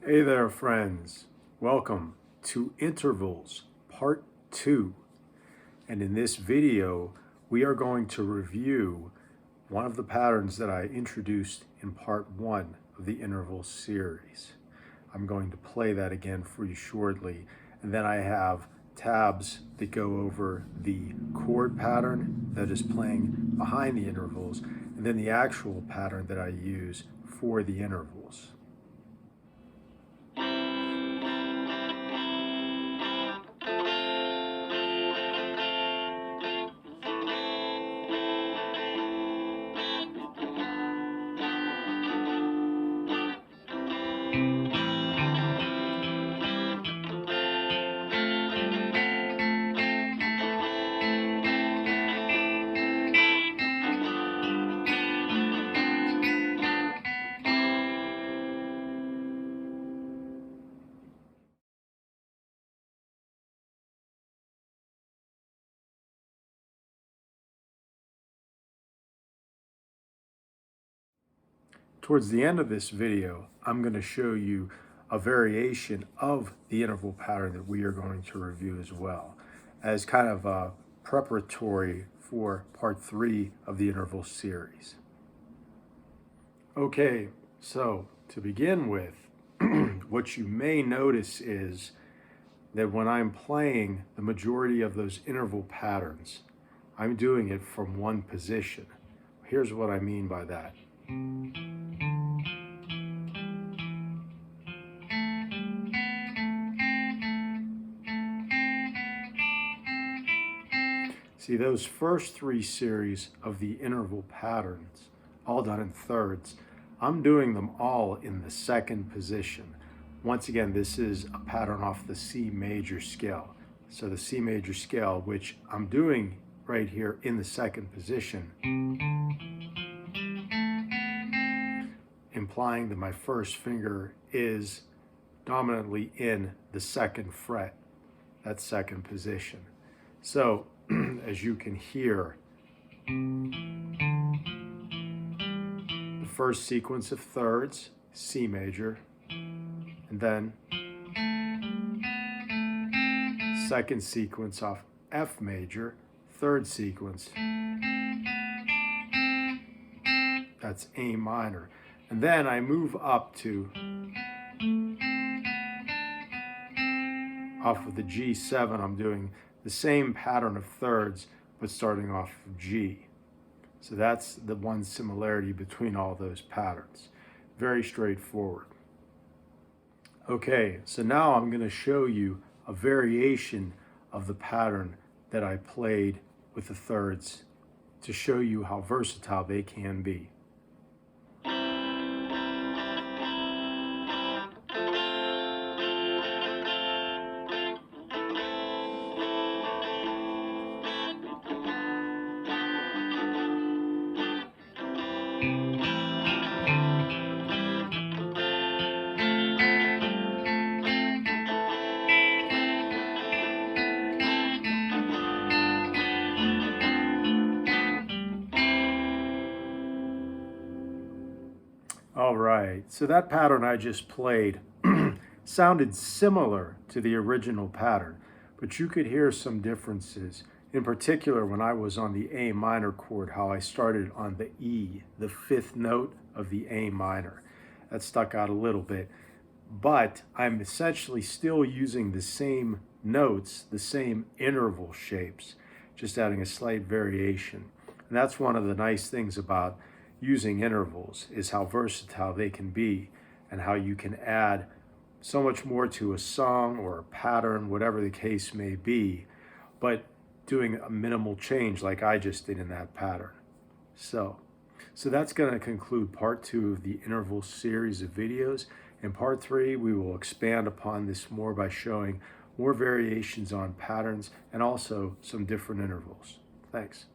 Hey there, friends. Welcome to Intervals Part 2. And in this video, we are going to review one of the patterns that I introduced in Part 1 of the Intervals series. I'm going to play that again for you shortly. And then I have tabs that go over the chord pattern that is playing behind the intervals, and then the actual pattern that I use for the intervals. Towards the end of this video, I'm going to show you a variation of the interval pattern that we are going to review as well, as kind of a preparatory for part 3 of the interval series. Okay, so to begin with, what you may notice is that when I'm playing the majority of those interval patterns, I'm doing it from one position. Here's what I mean by that. See, those first 3 series of the interval patterns, all done in thirds, I'm doing them all in the second position. Once again, this is a pattern off the C major scale. So the C major scale, which I'm doing right here in the second position, implying that my first finger is dominantly in the second fret, that second position. So, as you can hear, the first sequence of thirds, C major, and then second sequence off F major, third sequence, that's A minor. And then I move up to, off of the G7, I'm doing the same pattern of thirds, but starting off of G. So that's the one similarity between all those patterns. Very straightforward. Okay, so now I'm going to show you a variation of the pattern that I played with the thirds to show you how versatile they can be. All right, so that pattern I just played sounded similar to the original pattern, but you could hear some differences. In particular, when I was on the A minor chord, how I started on the E, the 5th note of the A minor. That stuck out a little bit, but I'm essentially still using the same notes, the same interval shapes, just adding a slight variation. And that's one of the nice things about using intervals, is how versatile they can be and how you can add so much more to a song or a pattern, whatever the case may be, but doing a minimal change like I just did in that pattern. So that's going to conclude part 2 of the interval series of videos. In part 3, we will expand upon this more by showing more variations on patterns and also some different intervals. Thanks.